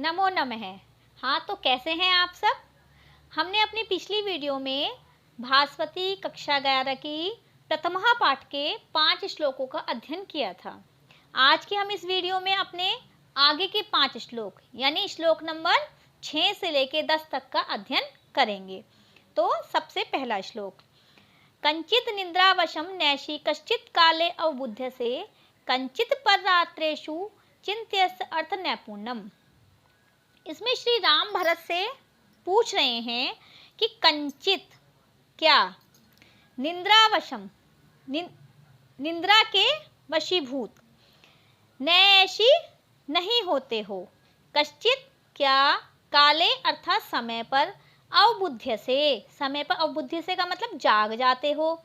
नमो नमः। हाँ, तो कैसे हैं आप सब? हमने अपनी पिछली वीडियो में भास्वती कक्षा 11 की प्रथमा पाठ के 5 श्लोकों का अध्ययन किया था। आज के हम इस वीडियो में अपने आगे के 5 श्लोक यानी श्लोक नंबर 6 से लेके 10 तक का अध्ययन करेंगे। तो सबसे पहला श्लोक, कंचित निद्रावशम नैषि कश्चित काले अवबुध्यसे कंचित पररात्रेषु चिंत्यस्य अर्थ नैपुण्यम। इसमें श्री राम भरत से पूछ रहे हैं कि कंचित क्या, निद्रावशम निद्रा के वशीभूत, नैषि नहीं होते हो, कश्चित क्या, काले अर्थात समय पर, अवबुद्ध से समय पर, अवबुद्ध से का मतलब जाग जाते हो,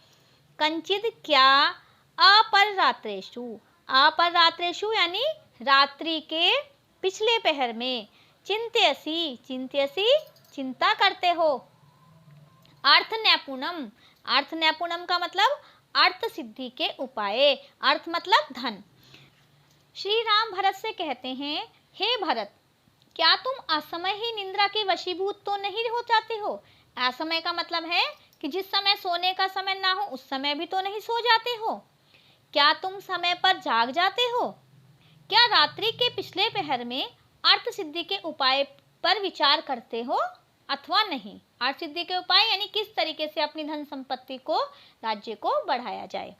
कंचित क्या, अपररात्रेषु अपररात्रेषु यानी रात्रि के पिछले पहर में, चिंत्यसी चिंत्यसी चिंता करते हो, अर्थ नैपुणम अर्थ नैपुणम का मतलब अर्थ सिद्धि के उपाय, अर्थ मतलब धन। श्री राम भरत से कहते हैं, हे भरत, क्या तुम असमय ही निद्रा के वशीभूत तो नहीं हो जाते हो? असमय का मतलब है कि जिस समय सोने का समय ना हो उस समय भी तो नहीं सो जाते हो? क्या तुम समय पर जाग जाते हो? क्या रात्रि के पिछले पहर में अर्थ सिद्धि के उपाय पर विचार करते हो अथवा नहीं? अर्थ सिद्धि के उपाय यानी किस तरीके से अपनी धन संपत्ति को, राज्य को बढ़ाया जाए।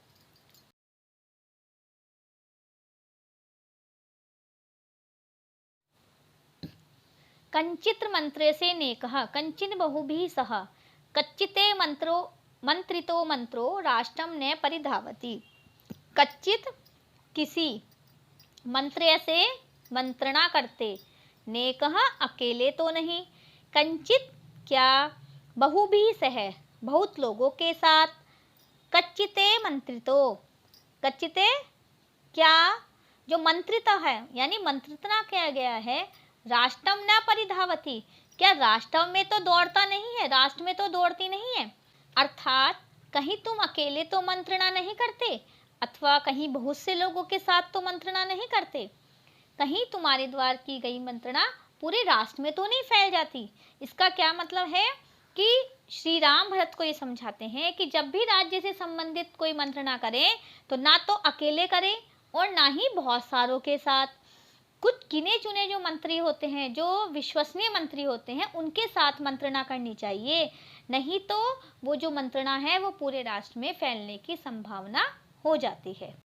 कंचित मंत्रे से नेकः कंचिन बहुभिः सह कच्चिते मंत्रितो मंत्रो राष्ट्रम न परिधावति। कच्चित किसी, मंत्र से मंत्रणा करते, नेकः अकेले तो नहीं, कंचित क्या, बहुभिः सह बहुत लोगों के साथ, कच्चिते मंत्रितो कच्चिते क्या, जो मंत्रित है यानी मंत्रितना किया गया है, राष्ट्रम न परिधावती क्या राष्ट्र में तो दौड़ता नहीं है, राष्ट्र में तो दौड़ती नहीं है, अर्थात कहीं तुम अकेले तो मंत्रणा नहीं करते अथवा कहीं बहुत से लोगों के साथ तो मंत्रणा नहीं करते, कहीं तुम्हारे द्वारा की गई मंत्रणा पूरे राष्ट्र में तो नहीं फैल जाती। इसका क्या मतलब है कि श्री राम भरत को ये समझाते हैं कि जब भी राज्य से संबंधित कोई मंत्रणा करें तो ना तो अकेले करें और ना ही बहुत सारों के साथ। कुछ गिने चुने जो मंत्री होते हैं, जो विश्वसनीय मंत्री होते हैं, उनके साथ मंत्रणा करनी चाहिए, नहीं तो वो जो मंत्रणा है वो पूरे राष्ट्र में फैलने की संभावना हो जाती है।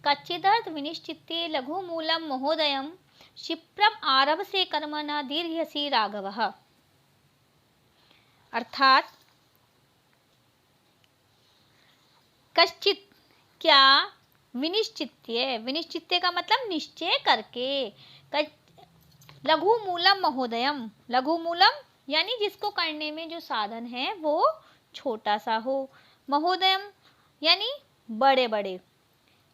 कच्चिदर्थ विनिश्चित्य लघु मूलम महोदयम क्षिप्रम आरभ से कर्म न दीर्घसी राघवः। अर्थात कश्चित क्या, विनिश्चित्य विनिश्चित्य का मतलब निश्चय करके, लघु मूलम महोदयम लघु मूलम यानी जिसको करने में जो साधन है वो छोटा सा हो, महोदयम यानी बड़े बड़े,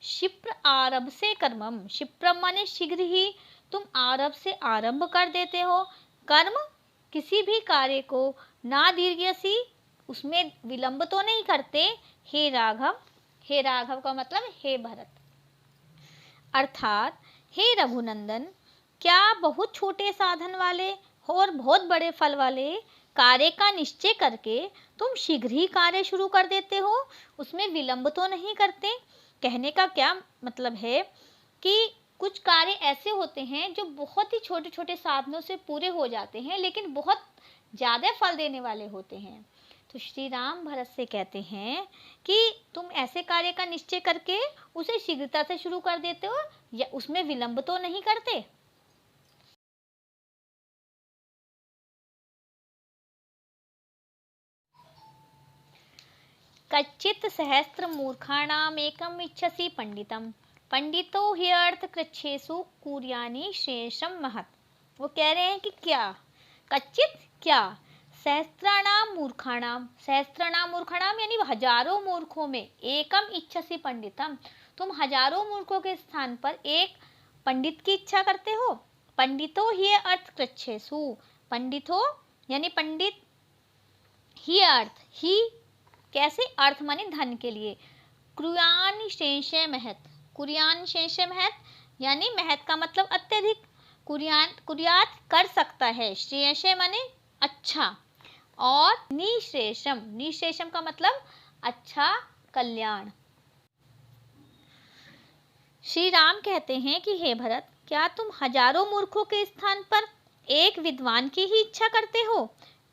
क्षिप्र आरभ से कर्मम क्षिप्रम माने शीघ्र ही तुम आरभ से आरंभ कर देते हो, कर्म किसी भी कार्य को, ना दीर्घसी उसमें विलंब तो नहीं करते, हे राघव का मतलब हे भरत, अर्थात हे रघुनंदन, क्या बहुत छोटे साधन वाले और बहुत बड़े फल वाले कार्य का निश्चय करके तुम शीघ्र ही कार्य शुरू कर देते हो, उसमें विलंब तो नहीं करते। कहने का क्या मतलब है कि कुछ कार्य ऐसे होते हैं जो बहुत ही छोटे छोटे साधनों से पूरे हो जाते हैं लेकिन बहुत ज़्यादा फल देने वाले होते हैं। तो श्री राम भरत से कहते हैं कि तुम ऐसे कार्य का निश्चय करके उसे शीघ्रता से शुरू कर देते हो या उसमें विलंब तो नहीं करते। कच्चित सहस्त्र मूर्खाणाम एकम इच्छसि पंडितम पंडितो ह्यर्थ कृच्छेषु कुर्यानि श्रेषम महत्। वो कह रहे हैं कि क्या, कच्चित क्या, सहस्त्राणाम मूर्खाणाम यानी हजारों मूर्खों में, एकम इच्छसि पंडितम तुम हजारों मूर्खों के स्थान पर एक पंडित की इच्छा करते हो। पंडितो हि अर्थ कृच्छेषु पंडितो यानी पंडित, ही अर्थ ही कैसे, अर्थ माने धन के लिए, कुर्यान शेषे महत। कुर्यान शेषे महत यानी महत का मतलब अत्यधिक, कुर्यात कर सकता है, श्रेयसे माने अच्छा, और निश्रेषम, निश्रेषम का मतलब अच्छा कल्याण। श्री राम कहते हैं कि हे भरत, क्या तुम हजारों मूर्खों के स्थान पर एक विद्वान की ही इच्छा करते हो?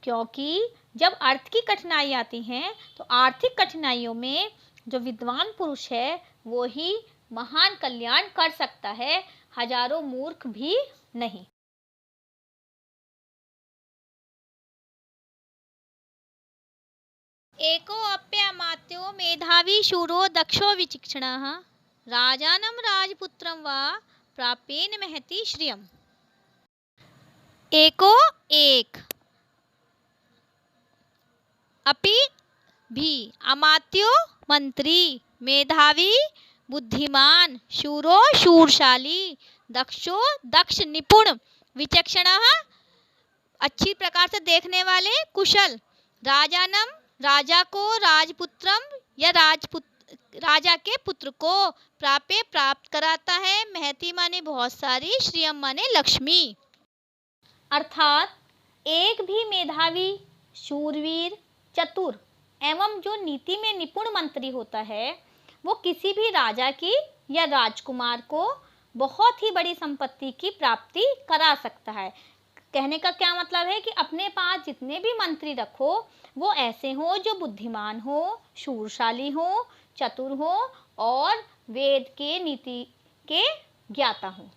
क्योंकि जब अर्थ की कठिनाई आती है तो आर्थिक कठिनाइयों में जो विद्वान पुरुष है वो ही महान कल्याण कर सकता है, हजारों मूर्ख भी नहीं। एको अप्यमात्यो मेधावी शूरो दक्षो विचक्षणः राजानं राजपुत्रं वा प्रापेन महति श्रियम्। एको एक, अपि भी, अमात्यो मंत्री, मेधावी बुद्धिमान, शूरो शूरशाली, दक्षो दक्ष निपुण, विचक्षणः अच्छी प्रकार से देखने वाले कुशल, राजानम राजा को, राजपुत्रम या राजा के पुत्र को, प्राप्य प्राप्त कराता है, महती माने बहुत सारी, श्रियम माने लक्ष्मी। अर्थात एक भी मेधावी, शूरवीर, चतुर एवं जो नीति में निपुण मंत्री होता है वो किसी भी राजा की या राजकुमार को बहुत ही बड़ी संपत्ति की प्राप्ति करा सकता है। कहने का क्या मतलब है कि अपने पास जितने भी मंत्री रखो वो ऐसे हो जो बुद्धिमान हो, शूरशाली हो, चतुर हो और वेद के नीति के ज्ञाता हो।